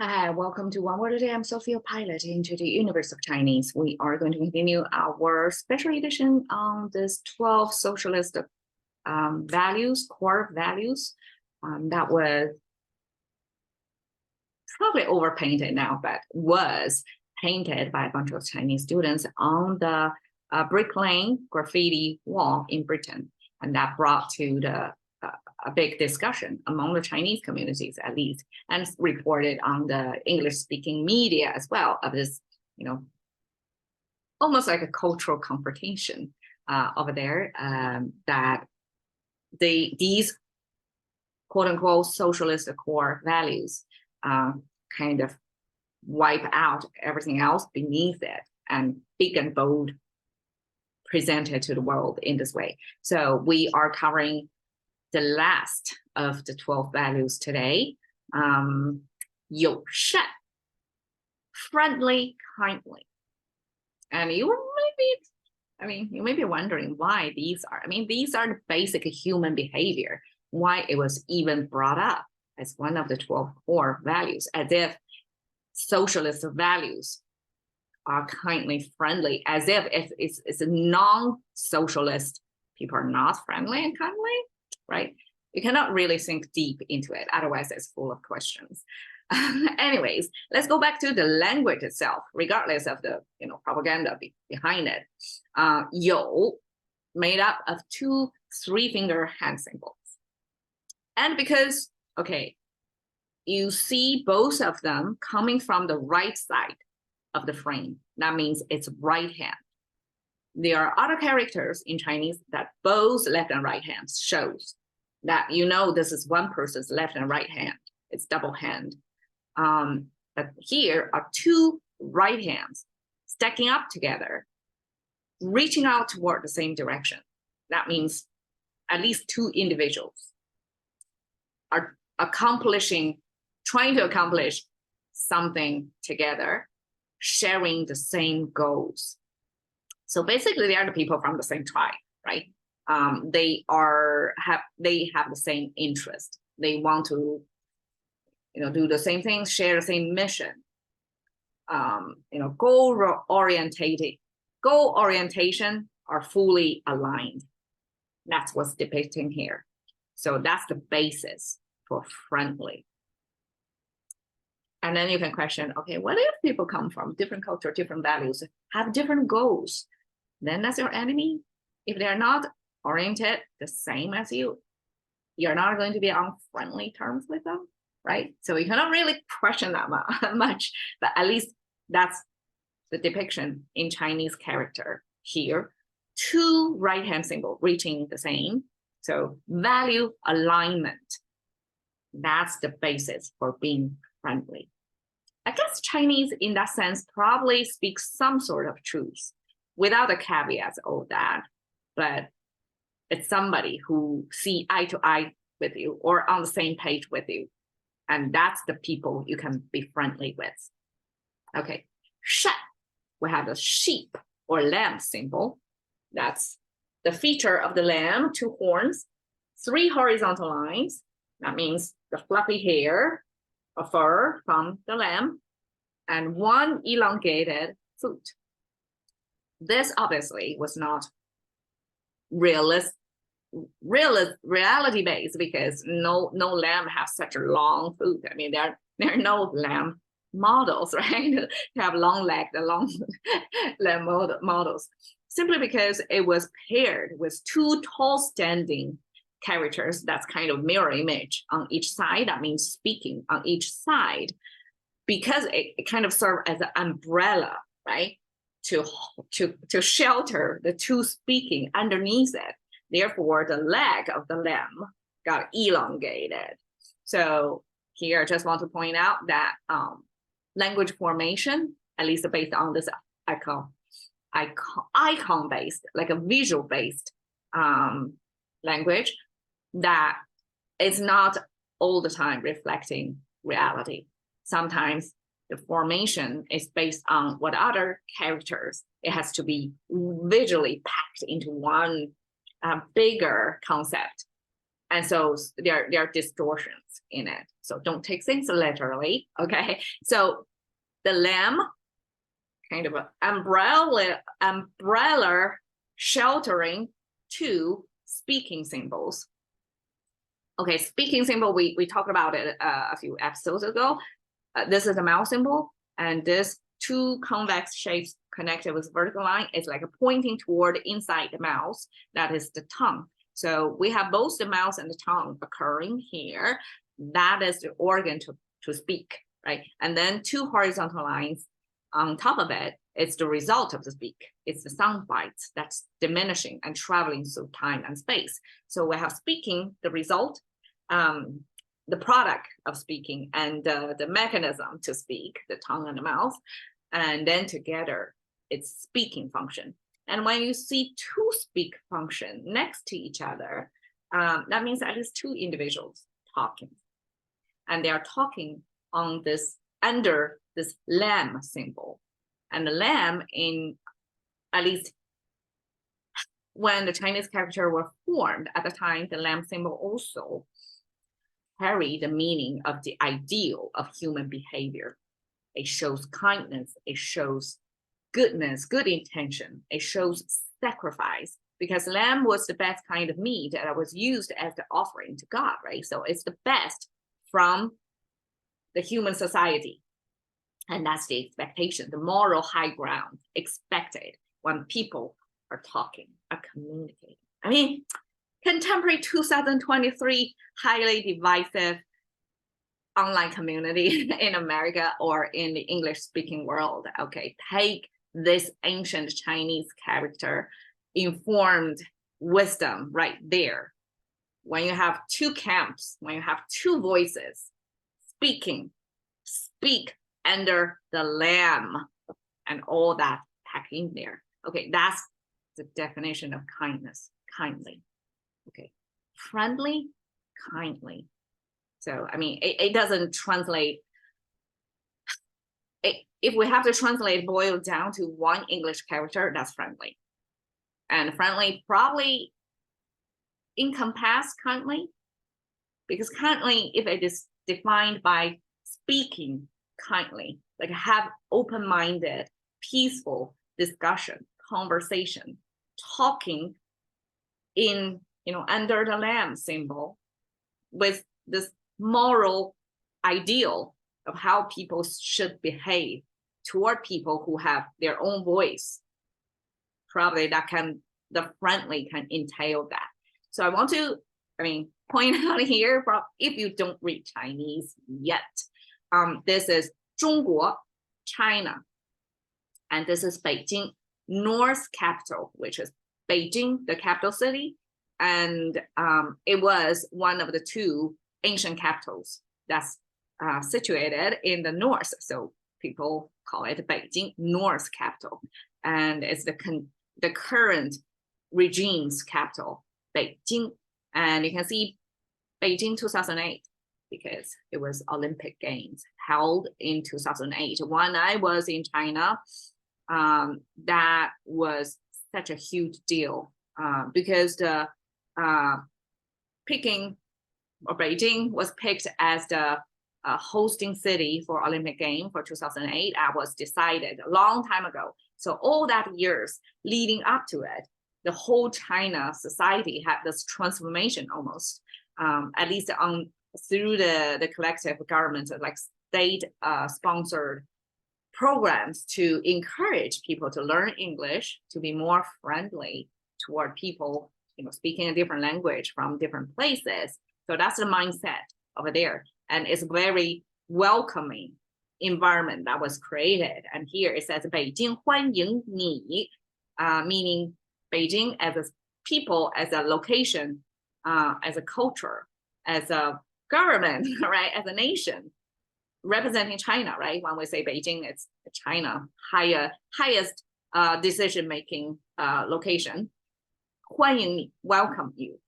Hi, welcome to One Word a Day. I'm Sophia, pilot into the universe of Chinese. We are going to continue our special edition on this 12 socialist values, core values that was probably overpainted now, but was painted by a bunch of Chinese students on the Brick Lane graffiti wall in Britain. And that brought to a big discussion among the Chinese communities, at least, and reported on the English-speaking media as well of this, almost like a cultural confrontation over there that these quote-unquote socialist core values kind of wipe out everything else beneath it and big and bold presented to the world in this way. So we are covering the last of the 12 values today. 友善, friendly, kindly. And you may be wondering why these are. These are the basic human behavior, why it was even brought up as one of the 12 core values, as if socialist values are kindly, friendly, as if it's a non-socialist, people are not friendly and kindly, right? You cannot really think deep into it, otherwise it's full of questions. Anyways, let's go back to the language itself, regardless of the propaganda behind it. 有 made up of two three-finger hand symbols. And because, okay, you see both of them coming from the right side of the frame, that means it's right hand. There are other characters in Chinese that both left and right hands shows that this is one person's left and right hand. It's double hand. But here are two right hands stacking up together, reaching out toward the same direction. That means at least two individuals are trying to accomplish something together, sharing the same goals. So basically, they are the people from the same tribe, right? They have the same interest. They want to, do the same things, share the same mission. Goal orientation are fully aligned. That's what's depicting here. So that's the basis for friendly. And then you can question, okay, what if people come from different culture, different values, have different goals? Then that's your enemy. If they're not oriented the same as you, you're not going to be on friendly terms with them, right? So you cannot really question that much, but at least that's the depiction in Chinese character here. Two right-hand symbols reaching the same. So value alignment. That's the basis for being friendly. I guess Chinese in that sense probably speaks some sort of truth without the caveats of that, but it's somebody who see eye to eye with you or on the same page with you. And that's the people you can be friendly with. Okay, 善, we have the sheep or lamb symbol. That's the feature of the lamb, two horns, three horizontal lines. That means the fluffy hair or fur from the lamb, and one elongated foot. This obviously was not reality based because no lamb have such a long foot. There are no lamb models, right? To have long leg, the long lamb models, simply because it was paired with two tall standing characters. That's kind of mirror image on each side. That means speaking on each side, because it kind of served as an umbrella, right? To shelter the two speaking underneath it. Therefore, the leg of the lamb got elongated. So here, I just want to point out that language formation, at least based on this icon-based, like a visual-based language, that is not all the time reflecting reality. Sometimes the formation is based on what other characters. It has to be visually packed into one bigger concept. And so there are distortions in it. So don't take things literally, okay? So the lamb, kind of an umbrella sheltering two speaking symbols. Okay, speaking symbol, we talked about it a few episodes ago. This is a mouth symbol, and this two convex shapes connected with vertical line is like a pointing toward inside the mouth. That is the tongue. So we have both the mouth and the tongue occurring here. That is the organ to speak, right? And then two horizontal lines on top of it. It's the result of the speak. It's the sound bites that's diminishing and traveling through time and space. So we have speaking, the result, the product of speaking, and the mechanism to speak, the tongue and the mouth, and then together it's speaking function. And when you see two speak function next to each other, that means at least two individuals talking, and they are talking on this under this lamb symbol. And the lamb, in at least when the Chinese character were formed at the time, the lamb symbol also carry the meaning of the ideal of human behavior. It shows kindness, it shows goodness, good intention, it shows sacrifice, because lamb was the best kind of meat that was used as the offering to God, right? So it's the best from the human society. And that's the expectation, the moral high ground expected when people are talking, are communicating. I mean, contemporary 2023 highly divisive online community in America or in the English speaking world, okay, take this ancient Chinese character, informed wisdom right there. When you have two camps, when you have two voices speaking, speak under the lamb and all that packed in there. Okay, that's the definition of kindness, kindly. Okay, friendly, kindly. So, I mean, it doesn't translate. If we have to translate, boil down to one English character, that's friendly. And friendly probably encompass kindly, because kindly, if it is defined by speaking kindly, like have open-minded, peaceful discussion, conversation, talking in, under the lamb symbol with this moral ideal of how people should behave toward people who have their own voice. Probably the friendly can entail that. So I want to, point out here, if you don't read Chinese yet, this is 中国, China, and this is Beijing, North capital, which is Beijing, the capital city, and it was one of the two ancient capitals that's situated in the north. So people call it Beijing, North capital, and it's the current regime's capital, Beijing. And you can see Beijing 2008, because it was Olympic Games held in 2008. When I was in China, that was such a huge deal because the Peking or Beijing was picked as the hosting city for Olympic Games for 2008. That was decided a long time ago. So all that years leading up to it, the whole China society had this transformation almost, at least through the collective government, like state sponsored programs to encourage people to learn English, to be more friendly toward people, speaking a different language from different places. So that's the mindset over there. And it's a very welcoming environment that was created. And here it says, 北京欢迎你, meaning Beijing as a people, as a location, as a culture, as a government, right? As a nation, representing China, right? When we say Beijing, it's China, highest decision-making location. 欢迎你, welcome you.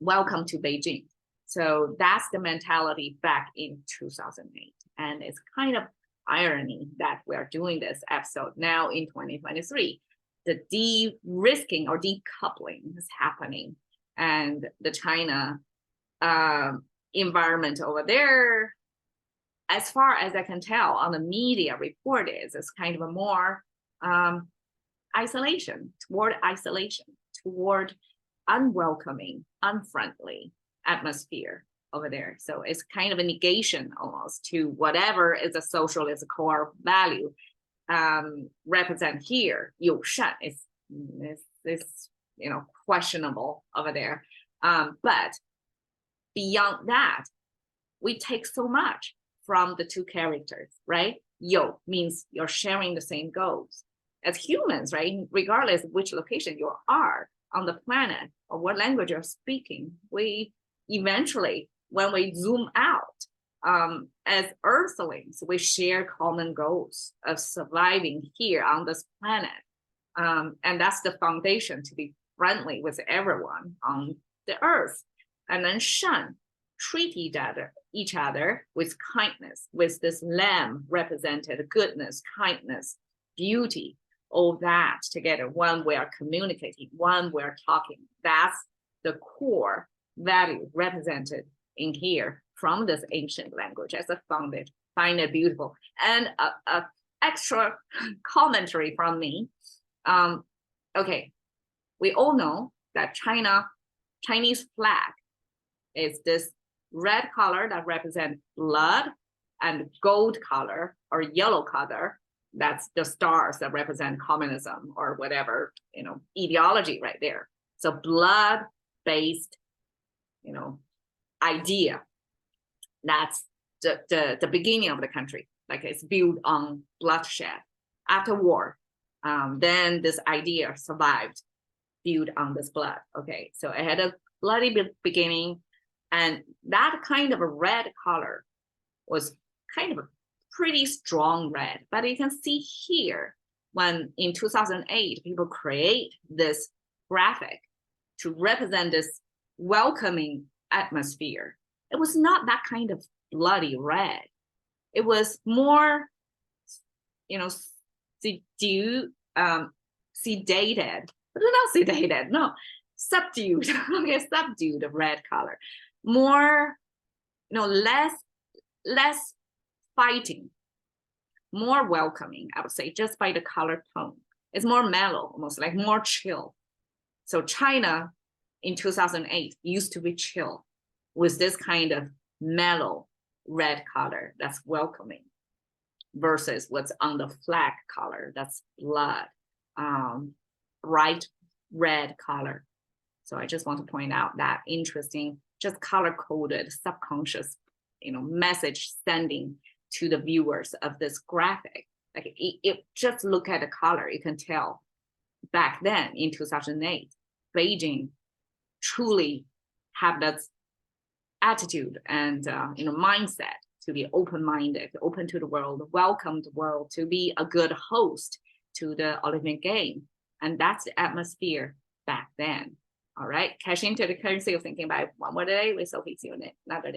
Welcome to Beijing. So that's the mentality back in 2008. And it's kind of irony that we're doing this episode now in 2023. The de-risking or decoupling is happening and the China environment over there, as far as I can tell on the media report is kind of a more isolation, toward unwelcoming, unfriendly atmosphere over there. So it's kind of a negation almost to whatever is a socialist core value represent here. 友善 is questionable over there. But beyond that, we take so much from the two characters, right? 友 means you're sharing the same goals. As humans, right? Regardless of which location you are on the planet or what language you're speaking, we eventually, when we zoom out, as Earthlings, we share common goals of surviving here on this planet. And that's the foundation to be friendly with everyone on the earth. And then 善, treat each other with kindness, with this lamb represented goodness, kindness, beauty, all that together when we are communicating, when we're talking. That's the core value represented in here from this ancient language as I found it, find it beautiful. And a extra commentary from me. Okay, we all know that Chinese flag is this red color that represents blood and gold color or yellow color. That's the stars that represent communism or whatever, ideology right there. So blood-based, idea. That's the beginning of the country. Like it's built on bloodshed. After war, then this idea survived, built on this blood. Okay, so it had a bloody beginning, and that kind of a red color was kind of a pretty strong red. But you can see here, when in 2008, people create this graphic to represent this welcoming atmosphere. It was not that kind of bloody red. It was more, sedated, but not sedated, no, subdued, okay, subdued red color. More, less fighting, more welcoming, I would say, just by the color tone. It's more mellow, almost like more chill. So China in 2008 used to be chill with this kind of mellow red color that's welcoming versus what's on the flag color, that's blood, bright red color. So I just want to point out that interesting, just color-coded, subconscious, message sending to the viewers of this graphic. Like it just look at the color, you can tell back then in 2008, Beijing truly have that attitude and mindset to be open-minded, open to the world, welcome the world, to be a good host to the Olympic game. And that's the atmosphere back then. All right, cash into the currency of thinking about one more day. We're so busy on it. Another day.